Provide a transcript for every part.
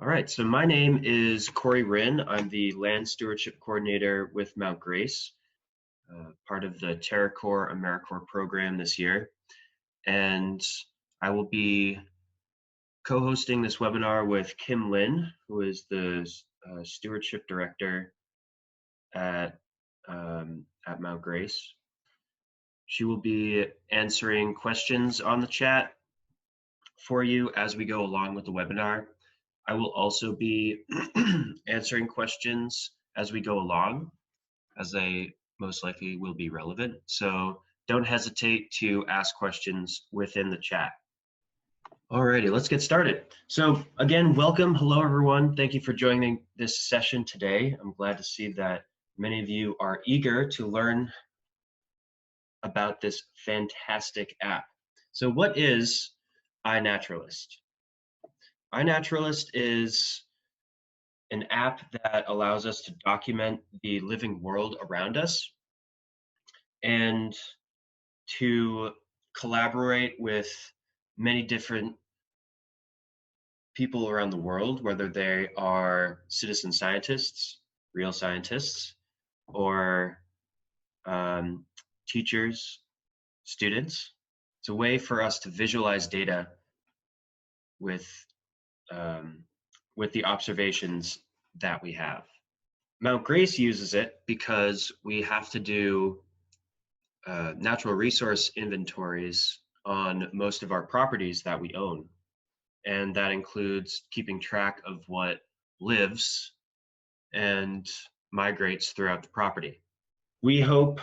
All right, so my name is Corey Rinn. I'm the Land Stewardship Coordinator with Mount Grace, part of the TerraCore AmeriCorps program this year. And I will be co-hosting this webinar with Kim Lin, who is the Stewardship Director at Mount Grace. She will be answering questions on the chat for you as we go along with the webinar. I will also be answering questions as we go along, as they most likely will be relevant. So don't hesitate to ask questions within the chat. Alrighty, let's get started. So again, welcome. Hello, everyone. Thank you for joining this session today. I'm glad to see that many of you are eager to learn about this fantastic app. So what is iNaturalist? iNaturalist is an app that allows us to document the living world around us and to collaborate with many different people around the world, whether they are citizen scientists, real scientists, or teachers, students. It's a way for us to visualize data with the observations that we have. Mount Grace uses it because we have to do natural resource inventories on most of our properties that we own. And that includes keeping track of what lives and migrates throughout the property. We hope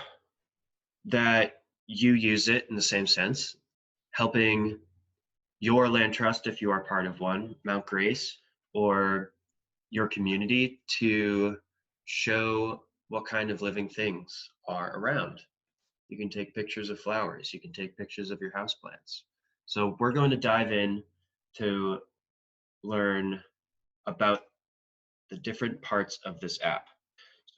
that you use it in the same sense, helping your land trust, if you are part of one, Mount Grace, or your community to show what kind of living things are around. You can take pictures of flowers. You can take pictures of your houseplants. So we're going to dive in to learn about the different parts of this app.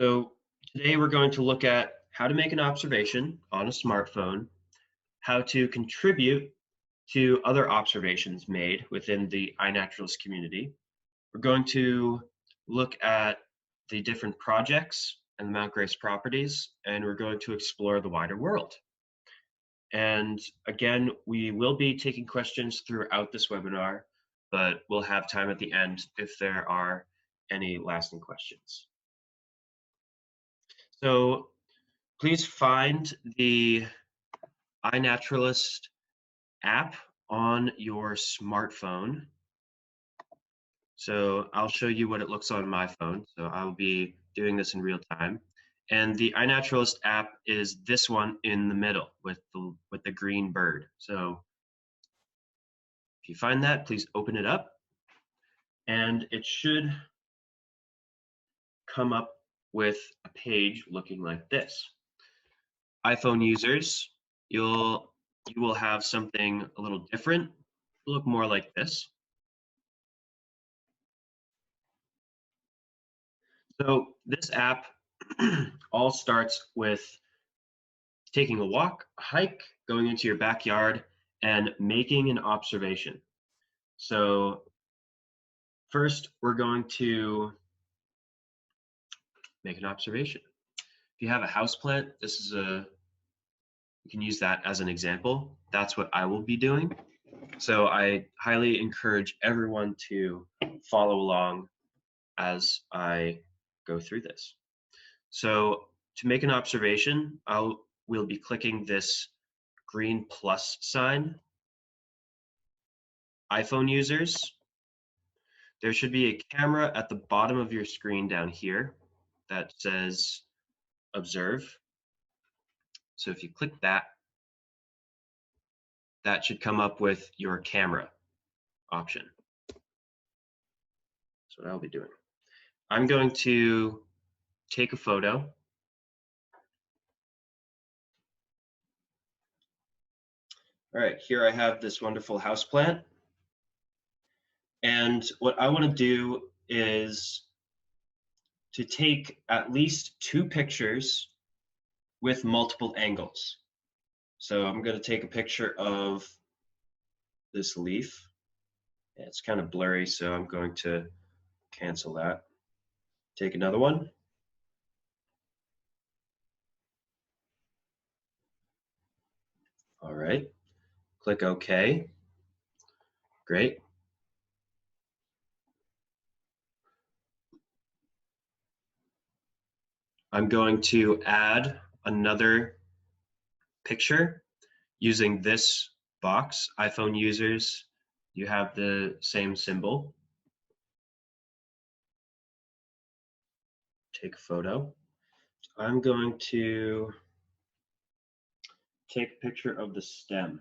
So today we're going to look at how to make an observation on a smartphone, how to contribute to other observations made within the iNaturalist community. We're going to look at the different projects and the Mount Grace properties, and we're going to explore the wider world. And again, we will be taking questions throughout this webinar, but we'll have time at the end if there are any lasting questions. So please find the iNaturalist app on your smartphone. So I'll show you what it looks on my phone. So I'll be doing this in real time. And the iNaturalist app is this one in the middle with the green bird. So if you find that, please open it up. And it should come up with a page looking like this. iPhone users, you will have something a little different. It'll look more like this. So this app all starts with taking a walk, a hike, going into your backyard, and making an observation. So first, we're going to make an observation. If you have a houseplant, you can use that as an example. That's what I will be doing. So I highly encourage everyone to follow along as I go through this. So to make an observation, we'll be clicking this green plus sign. iPhone users, there should be a camera at the bottom of your screen down here that says observe. So if you click that, that should come up with your camera option. That's what I'll be doing. I'm going to take a photo. All right, here I have this wonderful houseplant. And what I want to do is to take at least 2 pictures with multiple angles. So I'm going to take a picture of this leaf. It's kind of blurry, so I'm going to Cancel that. Take another one. All right. Click OK. Great. I'm going to add another picture using this box. iPhone users, you have the same symbol. Take a photo. I'm going to take a picture of the stem,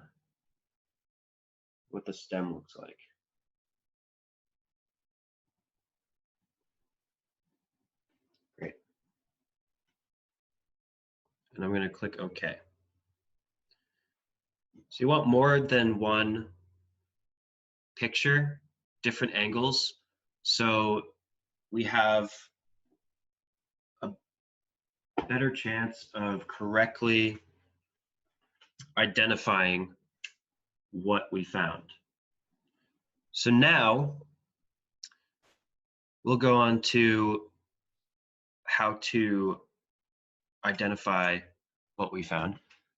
what the stem looks like. Great. And I'm going to click OK. So you want more than one picture, different angles. So we have a better chance of correctly identifying what we found. So now we'll go on to how to identify what we found.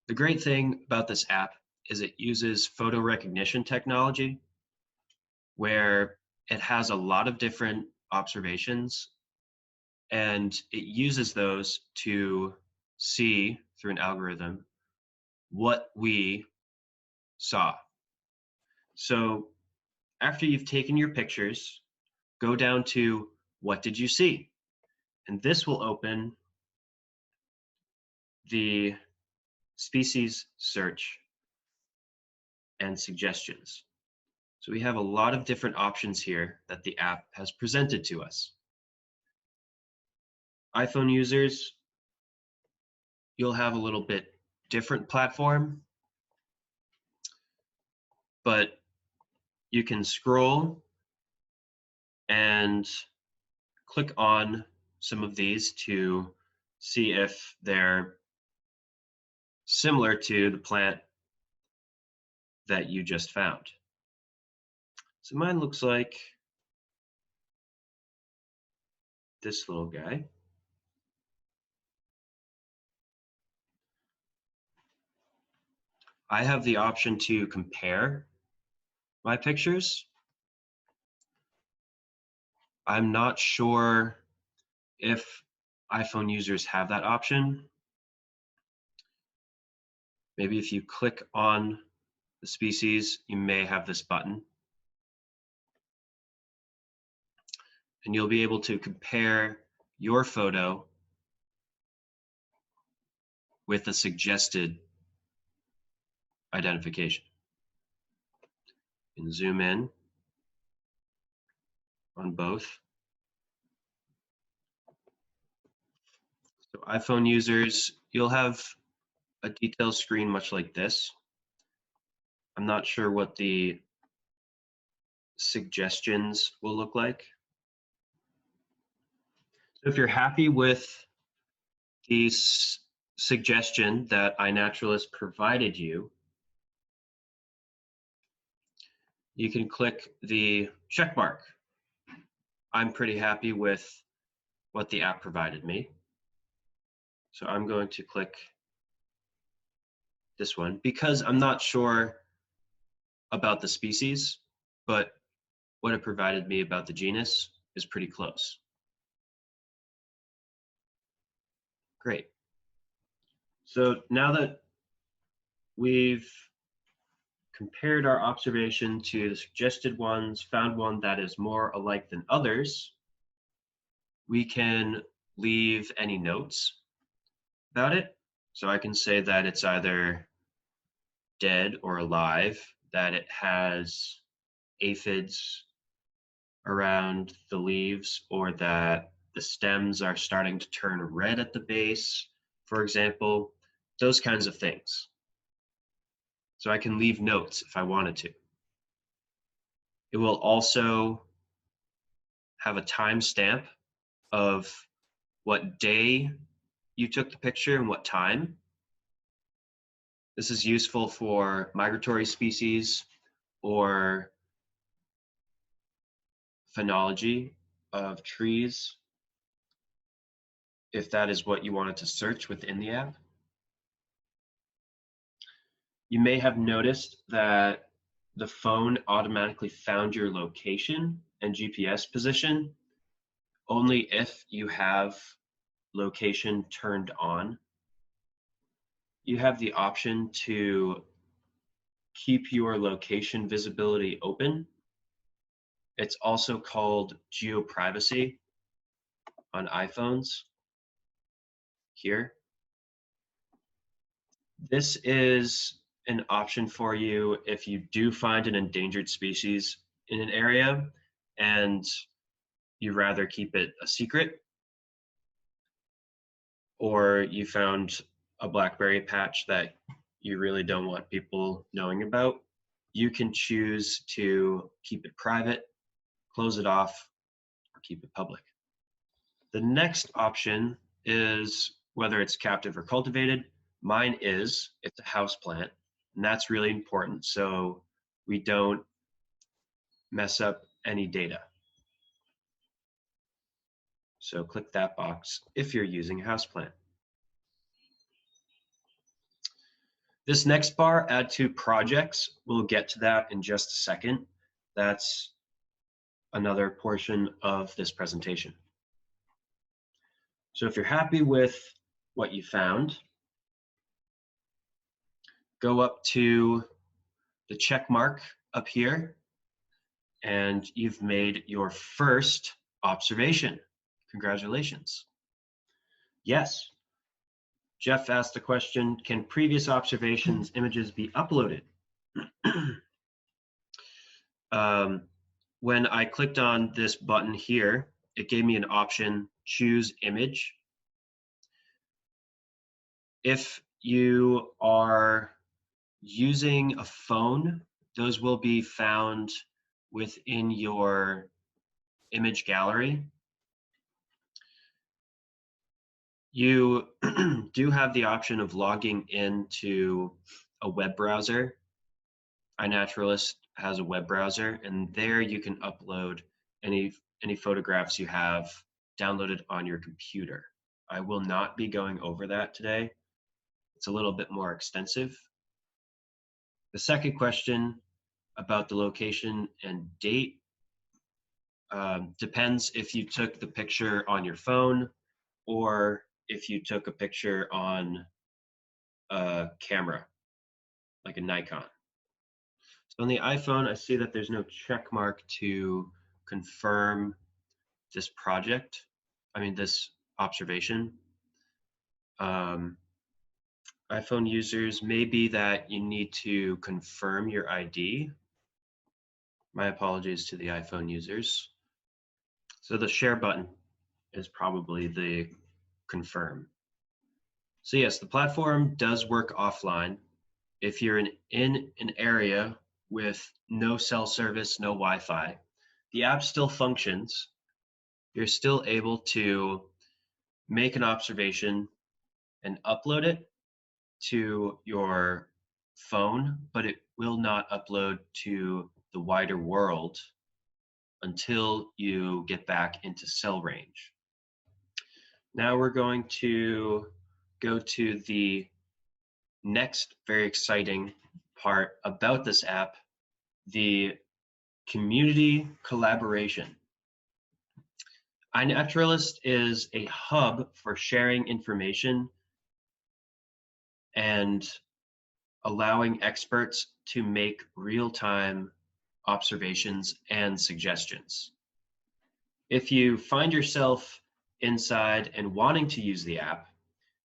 The great thing about this app is it uses photo recognition technology, where it has a lot of different observations, and it uses those to see through an algorithm what we saw. So after you've taken your pictures, go down to what did you see? And this will open the species search and suggestions. So we have a lot of different options here that the app has presented to us. iPhone users, you'll have a little bit different platform, but you can scroll and click on some of these to see if they're similar to the plant that you just found. So mine looks like this little guy. I have the option to compare my pictures. I'm not sure if iPhone users have that option. Maybe if you click on the species, you may have this button. And you'll be able to compare your photo with a suggested identification. And zoom in on both. So iPhone users, you'll have a detail screen much like this. I'm not sure what the suggestions will look like. So if you're happy with the suggestion that iNaturalist provided you, you can click the check mark. I'm pretty happy with what the app provided me. So I'm going to click this one because I'm not sure about the species, but what it provided me about the genus is pretty close. Great. So now that we've compared our observation to the suggested ones, found one that is more alike than others, we can leave any notes about it. So I can say that it's either dead or alive, that it has aphids around the leaves, or that the stems are starting to turn red at the base, for example, those kinds of things. So I can leave notes if I wanted to. It will also have a timestamp of what day you took the picture and what time. This is useful for migratory species or phenology. of trees if that is what you wanted to search within the app. You may have noticed that the phone automatically found your location and GPS position only if you have location turned on. You have the option to keep your location visibility open. It's also called geoprivacy on iPhones here. This is an option for you if you do find an endangered species in an area and you rather keep it a secret, or you found a blackberry patch that you really don't want people knowing about. You can choose to keep it private, close it off, or keep it public. The next option is whether it's captive or cultivated. Mine is, it's a house plant, and that's really important so we don't mess up any data. So click that box if you're using a houseplant. This next bar, add to projects, we'll get to that in just a second. That's another portion of this presentation. So if you're happy with what you found, go up to the check mark up here, and you've made your first observation. Congratulations. Yes. Jeff asked the question, can previous observations images be uploaded? When I clicked on this button here, it gave me an option, choose image. If you are using a phone, those will be found within your image gallery. You do have the option of logging into a web browser. iNaturalist has a web browser, and there you can upload any photographs you have downloaded on your computer. I will not be going over that today. It's a little bit more extensive. The second question about the location and date depends if you took the picture on your phone or if you took a picture on a camera, like a Nikon. So on the iPhone, I see that there's no check mark to confirm this project, this observation. iPhone users, may be that you need to confirm your ID. My apologies to the iPhone users. So the share button is probably the confirm. So yes, the platform does work offline. If you're in an area with no cell service, no Wi-Fi, the app still functions. You're still able to make an observation and upload it to your phone, but it will not upload to the wider world until you get back into cell range. Now we're going to go to the next very exciting part about this app, the community collaboration. iNaturalist is a hub for sharing information and allowing experts to make real-time observations and suggestions. If you find yourself inside and wanting to use the app,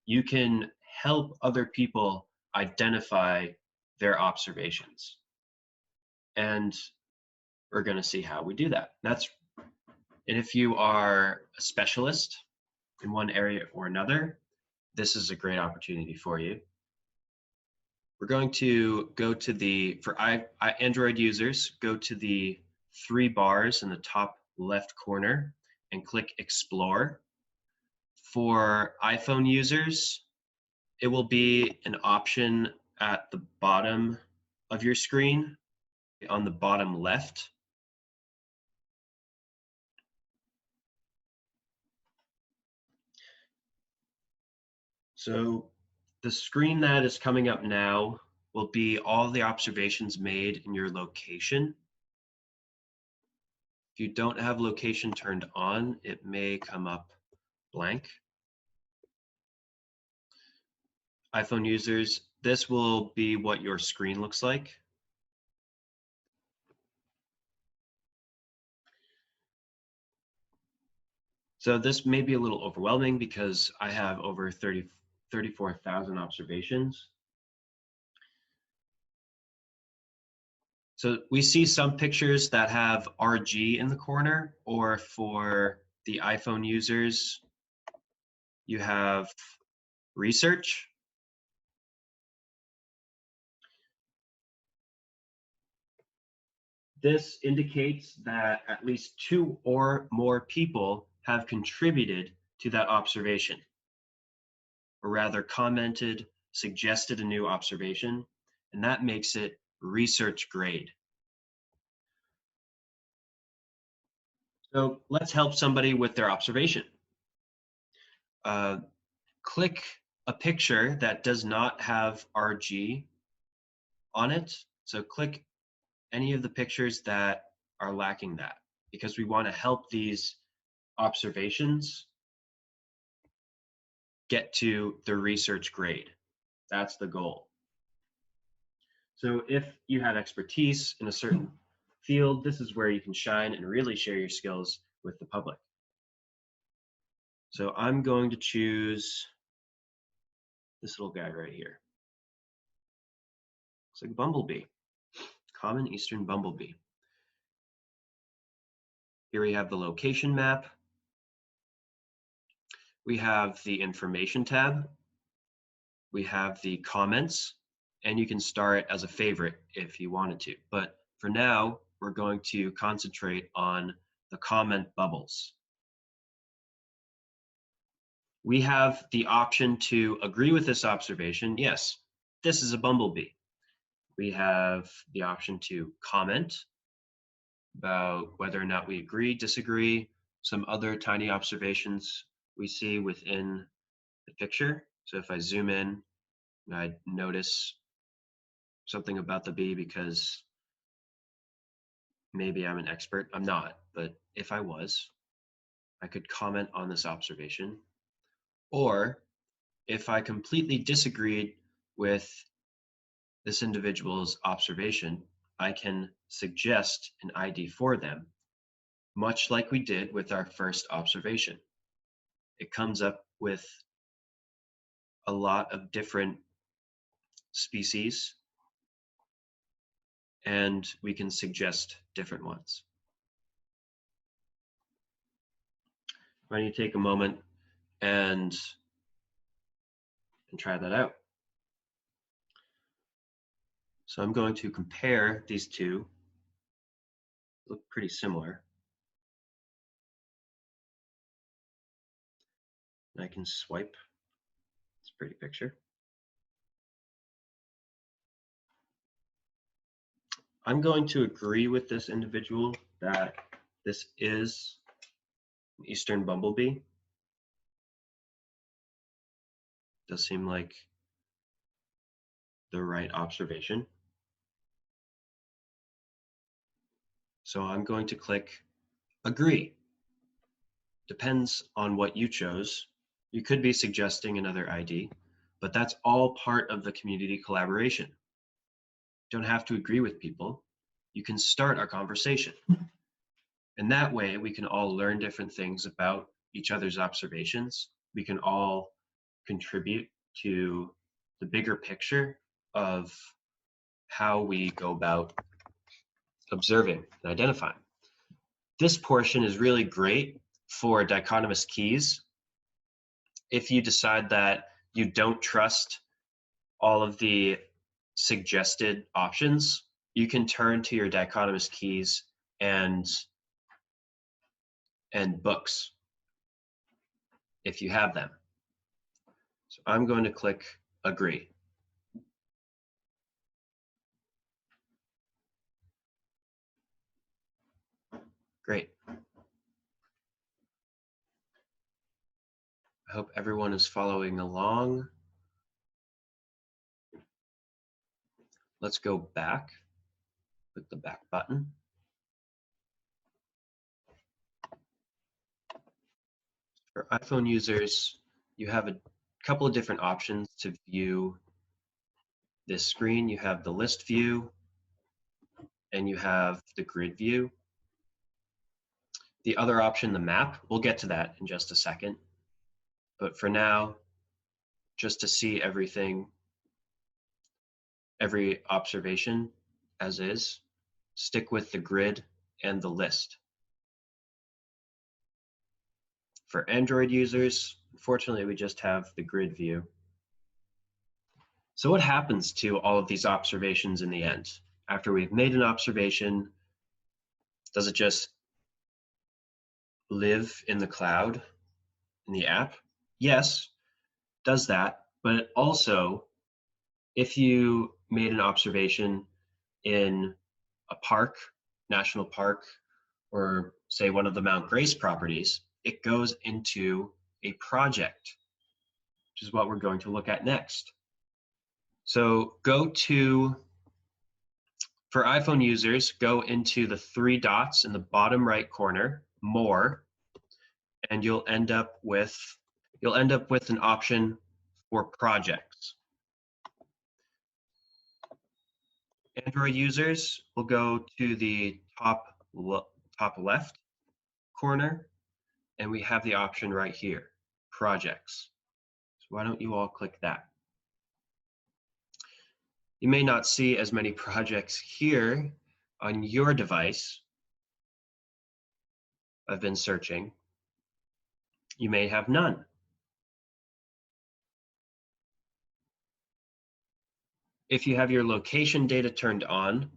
you can help other people identify their observations. And we're going to see how we do that. And if you are a specialist in one area or another, this is a great opportunity for you. We're going to go to for Android users, go to the 3 bars in the top left corner and click Explore. For iPhone users, it will be an option at the bottom of your screen on the bottom left. So the screen that is coming up now will be all the observations made in your location. If you don't have location turned on, it may come up blank. iPhone users, this will be what your screen looks like. So this may be a little overwhelming because I have over 34,000 observations. So we see some pictures that have RG in the corner, or for the iPhone users, you have research. This indicates that at least 2 or more people have contributed to that observation, or rather commented, suggested a new observation, and that makes it research grade. So let's help somebody with their observation. Click a picture that does not have RG on it. So click any of the pictures that are lacking that, because we want to help these observations get to the research grade. That's the goal. So if you have expertise in a certain field, this is where you can shine and really share your skills with the public. So I'm going to choose this little guy right here. Looks like a bumblebee, common eastern bumblebee. Here we have the location map. We have the information tab. We have the comments, and you can star it as a favorite if you wanted to. But for now, we're going to concentrate on the comment bubbles. We have the option to agree with this observation. Yes, this is a bumblebee. We have the option to comment about whether or not we agree, disagree, some other tiny observations we see within the picture. So if I zoom in, I notice something about the bee because maybe I'm an expert. I'm not, but if I was, I could comment on this observation. Or if I completely disagreed with this individual's observation, I can suggest an ID for them, much like we did with our first observation. It comes up with a lot of different species, and we can suggest different ones. Why don't you take a moment and try that out? So I'm going to compare these two. Look pretty similar. I can swipe. It's a pretty picture. I'm going to agree with this individual that this is an eastern bumblebee. Does seem like the right observation. So I'm going to click agree. Depends on what you chose. You could be suggesting another ID, but that's all part of the community collaboration. You don't have to agree with people. You can start a conversation. And that way we can all learn different things about each other's observations. We can all contribute to the bigger picture of how we go about observing and identifying. This portion is really great for dichotomous keys. If you decide that you don't trust all of the suggested options, you can turn to your dichotomous keys and books if you have them. So I'm going to click agree. Great. I hope everyone is following along. let's go back, click the back button. For iPhone users, you have a couple of different options to view this screen. You have the list view and you have the grid view. The other option, the map, we'll get to that in just a second. But for now, just to see everything, every observation as is, stick with the grid and the list. For Android users, unfortunately, we just have the grid view. So what happens to all of these observations in the end? After we've made an observation, does it just live in the cloud, in the app? Yes, does that, but it also, if you made an observation in a park, national park, or say one of the Mount Grace properties, it goes into a project, which is what we're going to look at next. So for iPhone users, go into the three dots in the bottom right corner, More, and you'll end up with an option for projects. Android users will go to the top left corner, and we have the option right here, projects. So why don't you all click that? You may not see as many projects here on your device. I've been searching. You may have none. If you have your location data turned on,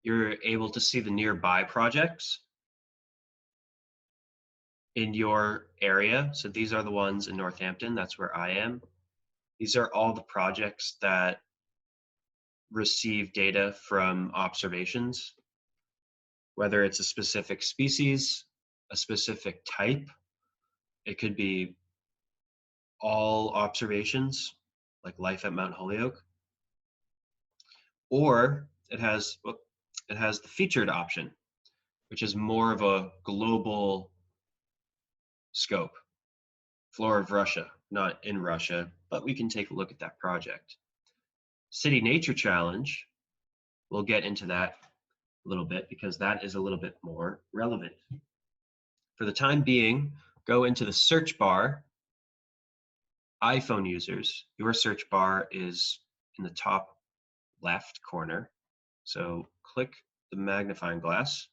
you're able to see the nearby projects in your area. So these are the ones in Northampton, that's where I am. These are all the projects that receive data from observations, whether it's a specific species, a specific type. It could be all observations, like life at Mount Holyoke, or it has the featured option, which is more of a global scope. Flora of Russia, not in Russia, but we can take a look at that project. City Nature Challenge, we'll get into that a little bit because that is a little bit more relevant. For the time being, go into the search bar. iPhone users, your search bar is in the top left corner. So click the magnifying glass.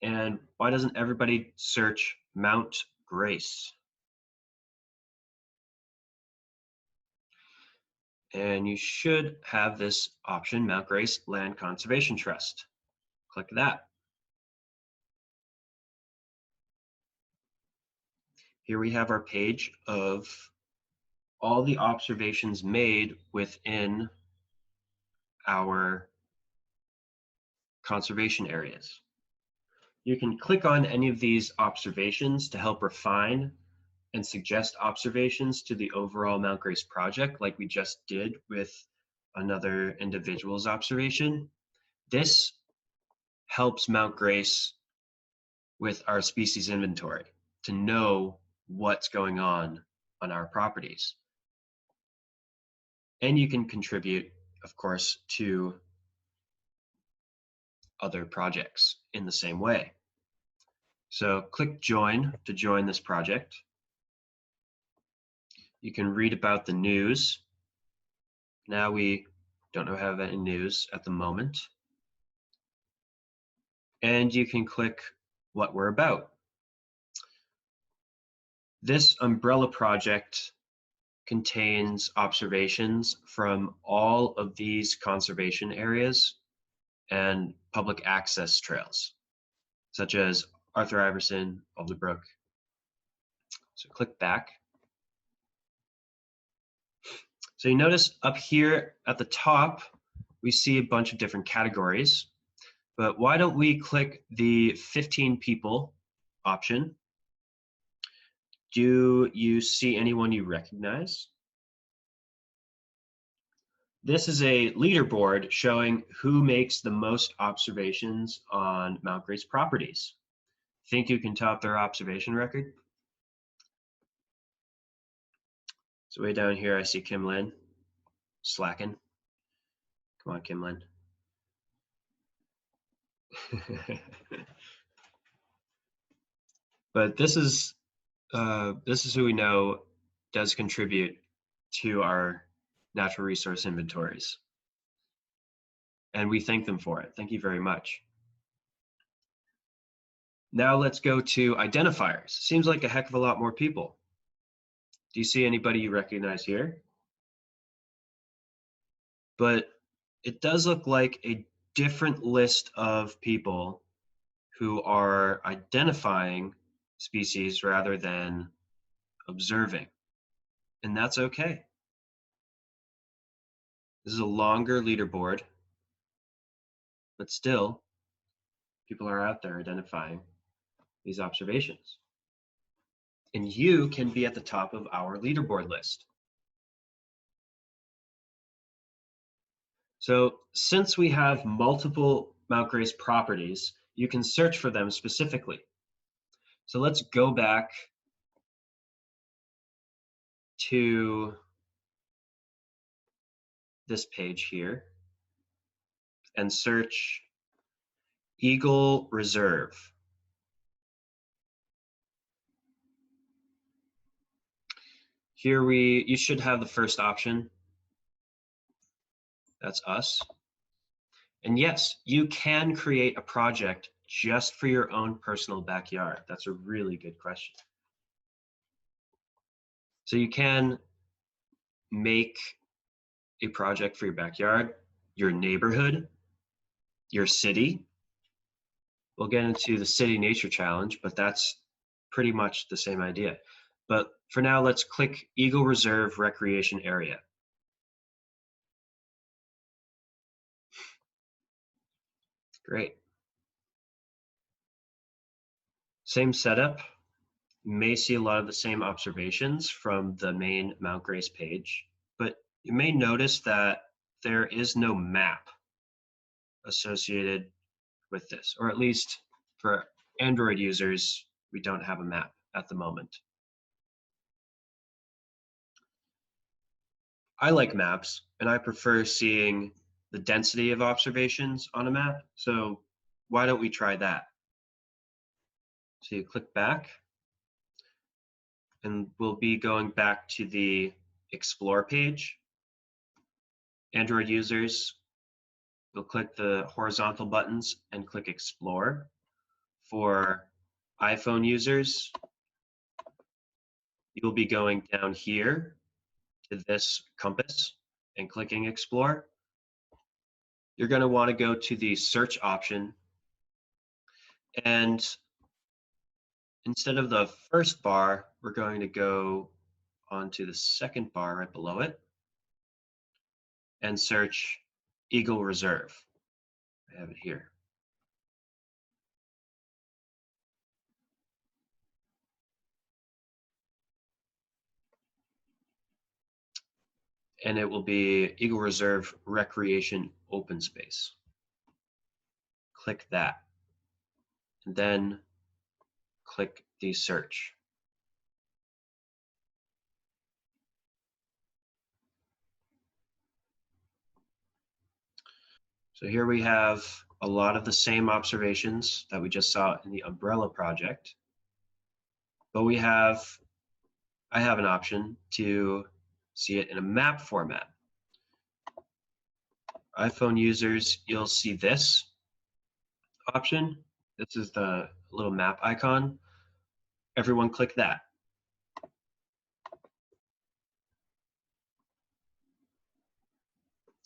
And why doesn't everybody search Mount Grace? And you should have this option, Mount Grace Land Conservation Trust. Click that. Here we have our page of all the observations made within our conservation areas. You can click on any of these observations to help refine and suggest observations to the overall Mount Grace project, like we just did with another individual's observation. This helps Mount Grace with our species inventory to know what's going on our properties. And you can contribute, of course, to other projects in the same way. So click join to join this project. You can read about the news. Now we don't have any news at the moment. And you can click what we're about. This umbrella project contains observations from all of these conservation areas and public access trails, such as Arthur Iverson, Alderbrook. So click back. So you notice up here at the top, we see a bunch of different categories, but why don't we click the 15 people option? Do you see anyone you recognize? This is a leaderboard showing who makes the most observations on Mount Grace properties. Think you can top their observation record? So way down here, I see Kim Lin slacking. Come on, Kim Lin. But this is who we know does contribute to our natural resource inventories. And we thank them for it. Thank you very much. Now let's go to identifiers. Seems like a heck of a lot more people. Do you see anybody you recognize here? But it does look like a different list of people who are identifying species rather than observing. And that's okay. This is a longer leaderboard, but still, people are out there identifying these observations. And you can be at the top of our leaderboard list. So since we have multiple Mount Grace properties, you can search for them specifically. So let's go back to this page here and search Eagle Reserve. Here you should have the first option. That's us. And yes, you can create a project just for your own personal backyard. That's a really good question. So you can make a project for your backyard, your neighborhood, your city. We'll get into the City Nature Challenge, but that's pretty much the same idea. But for now, let's click Eagle Reserve Recreation Area. Great. Same setup. You may see a lot of the same observations from the main Mount Grace page, but you may notice that there is no map associated with this, or at least for Android users, we don't have a map at the moment. I like maps, and I prefer seeing the density of observations on a map, so why don't we try that? So you click back, and we'll be going back to the Explore page. Android users will click the horizontal buttons and click Explore. For iPhone users, you'll be going down here to this compass and clicking Explore. You're going to want to go to the search option, and instead of the first bar, we're going to go onto the second bar right below it and search Eagle Reserve. I have it here. And it will be Eagle Reserve Recreation Open Space. Click that, and then click the search. So here we have a lot of the same observations that we just saw in the umbrella project, but I have an option to see it in a map format. iPhone users, you'll see this option. This is the little map icon. Everyone click that.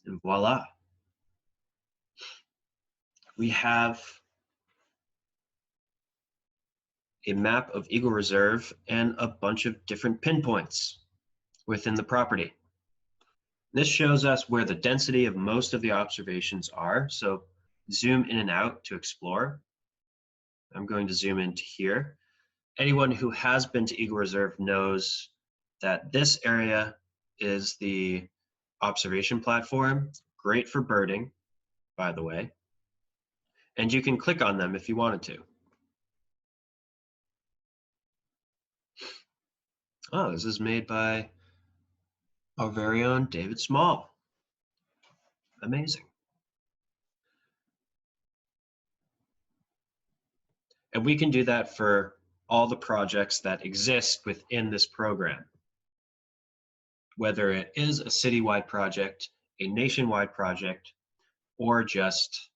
And voila. We have a map of Eagle Reserve and a bunch of different pinpoints within the property. This shows us where the density of most of the observations are. So zoom in and out to explore. I'm going to zoom into here. Anyone who has been to Eagle Reserve knows that this area is the observation platform, great for birding, by the way. And you can click on them if you wanted to. Oh, this is made by our very own David Small. Amazing. And we can do that for all the projects that exist within this program, whether it is a citywide project, a nationwide project, or just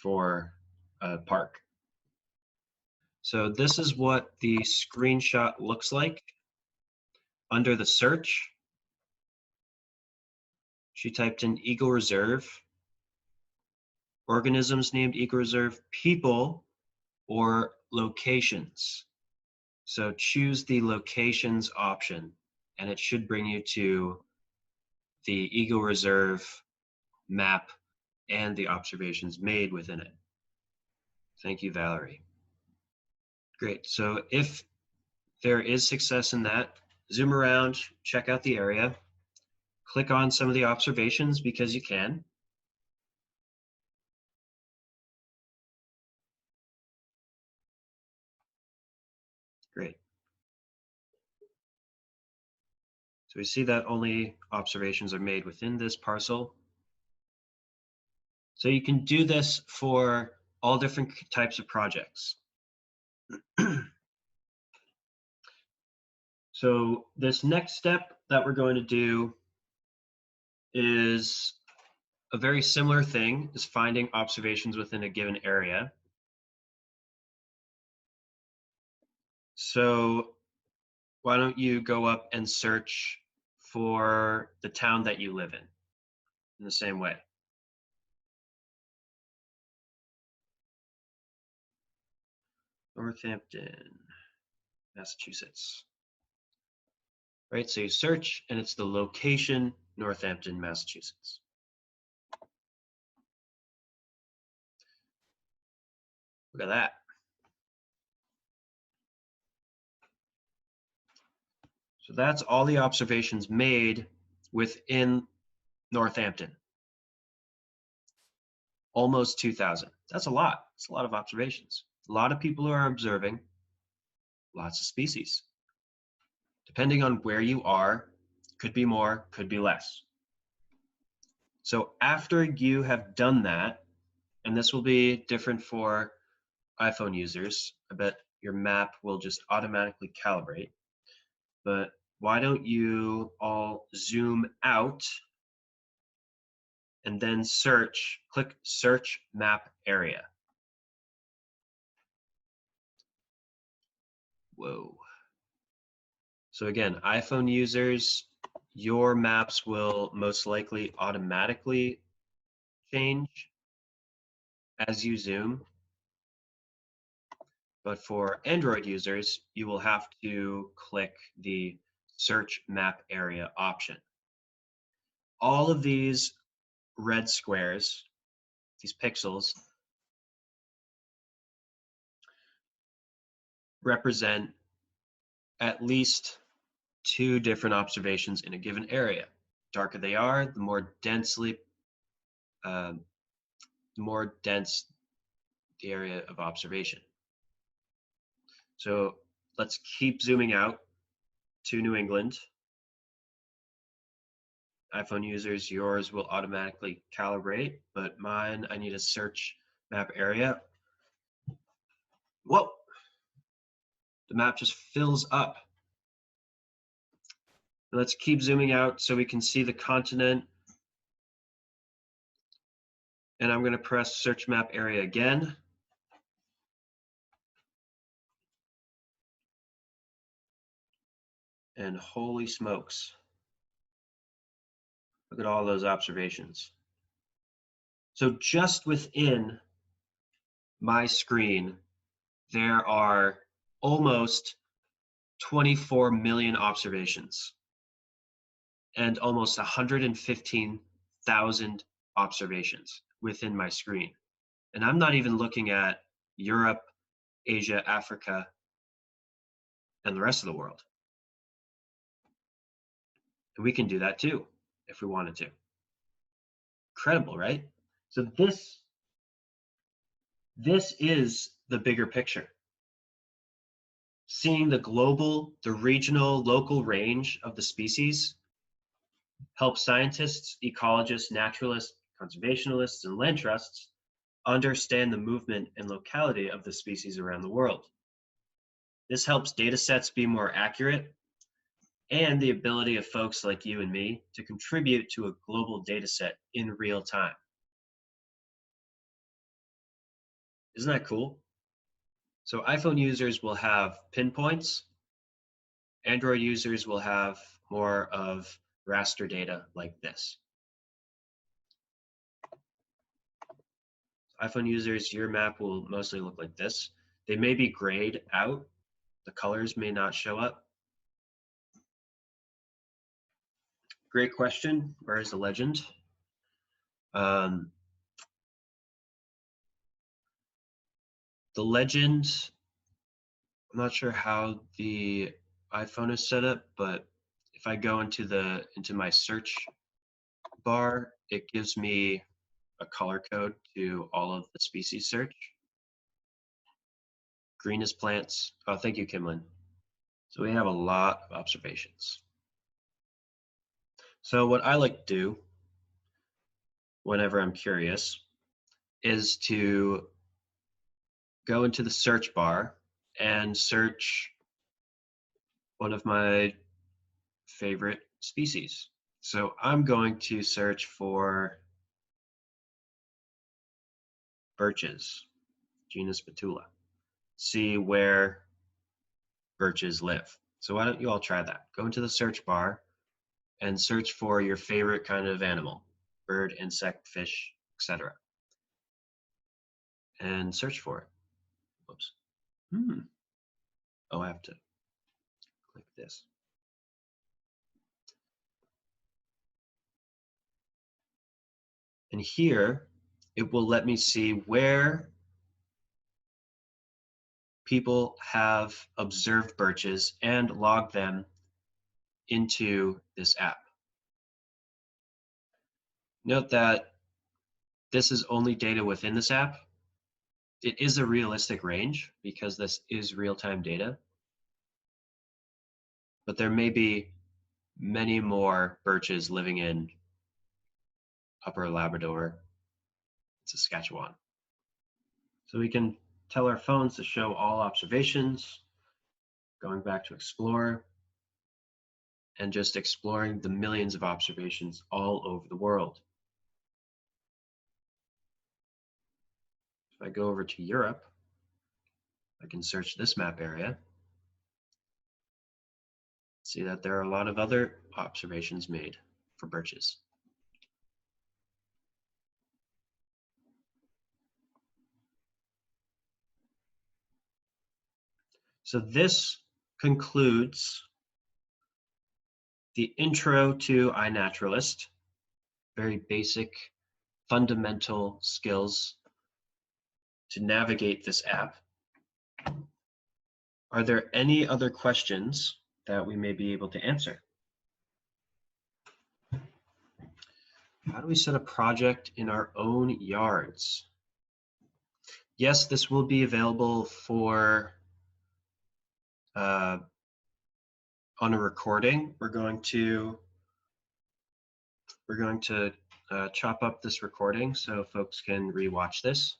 for a park. So this is what the screenshot looks like. Under the search, she typed in Eagle Reserve, organisms named Eagle Reserve, people, or locations. So choose the locations option, and it should bring you to the Eagle Reserve map and the observations made within it. Thank you, Valerie. Great. So if there is success in that, zoom around, check out the area, click on some of the observations because you can. Great. So we see that only observations are made within this parcel. So you can do this for all different types of projects. So this next step that we're going to do is a very similar thing, is finding observations within a given area. So why don't you go up and search for the town that you live in the same way. Northampton, Massachusetts. Right, so you search and it's the location, Northampton, Massachusetts. Look at that. So that's all the observations made within Northampton. Almost 2,000. That's a lot. It's a lot of observations. A lot of people are observing lots of species. Depending on where you are, could be more, could be less. So after you have done that, and this will be different for iPhone users, I bet your map will just automatically calibrate, but why don't you all zoom out and then search, click search map area. Whoa. So again, iPhone users, your maps will most likely automatically change as you zoom. But for Android users, you will have to click the search map area option. All of these red squares, these pixels, represent at least 2 different observations in a given area. The darker they are, the more densely, the more dense the area of observation. So let's keep zooming out to New England. iPhone users, yours will automatically calibrate, but mine, I need a search map area. Whoa, the map just fills up. Let's keep zooming out so we can see the continent. And I'm gonna press search map area again. And holy smokes, look at all those observations. So just within my screen, there are almost 24 million observations and almost 115,000 observations within my screen. And I'm not even looking at Europe, Asia, Africa, and the rest of the world. And we can do that too if we wanted to. Incredible, right? So this is the bigger picture. Seeing the global, the regional, local range of the species helps scientists, ecologists, naturalists, conservationists, and land trusts understand the movement and locality of the species around the world. This helps data sets be more accurate and the ability of folks like you and me to contribute to a global data set in real time. Isn't that cool? So iPhone users will have pinpoints. Android users will have more of raster data like this. iPhone users, your map will mostly look like this. They may be grayed out. The colors may not show up. Great question. Where is the legend? The legend, I'm not sure how the iPhone is set up, but if I go into my search bar, it gives me a color code to all of the species search. Green is plants. Oh, thank you, Kimlin. So we have a lot of observations. So what I like to do whenever I'm curious is to go into the search bar and search one of my favorite species. So I'm going to search for birches, genus Betula, see where birches live. So why don't you all try that? Go into the search bar and search for your favorite kind of animal, bird, insect, fish, etc. And search for it. Whoops. Oh, I have to click this. And here, it will let me see where people have observed birches and log them into this app. Note that this is only data within this app. It is a realistic range because this is real-time data, but there may be many more birches living in Upper Labrador, Saskatchewan. So we can tell our phones to show all observations, going back to Explore, and just exploring the millions of observations all over the world. If I go over to Europe, I can search this map area. See that there are a lot of other observations made for birches. So this concludes the intro to iNaturalist, very basic, fundamental skills to navigate this app. Are there any other questions that we may be able to answer? How do we set a project in our own yards? Yes, this will be available for on a recording. We're going to chop up this recording so folks can rewatch this.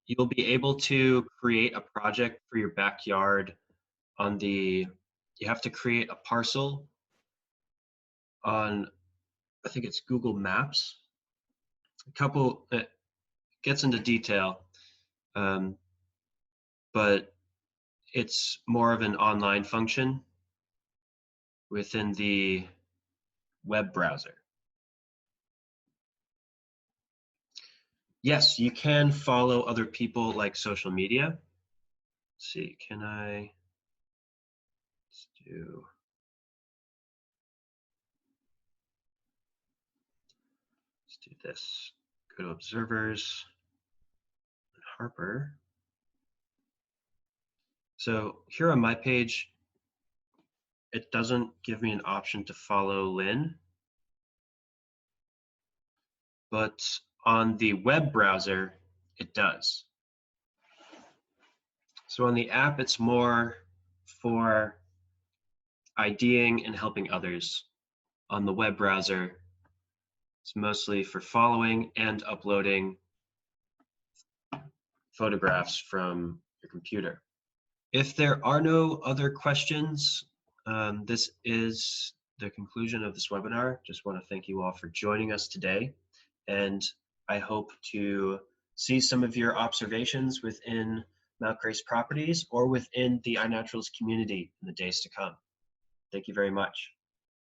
You'll be able to create a project for your backyard on the, you have to create a parcel on, I think it's Google Maps. A couple, it gets into detail, but it's more of an online function within the web browser. Yes, you can follow other people like social media. Let's see, can I, let's do this. Go to observers, Harper. So here on my page, it doesn't give me an option to follow Lynn, but on the web browser, it does. So on the app, it's more for IDing and helping others. On the web browser, it's mostly for following and uploading photographs from your computer. If there are no other questions, this is the conclusion of this webinar. Just want to thank you all for joining us today, and I hope to see some of your observations within Mount Grace properties or within the iNaturalist community in the days to come. Thank you very much.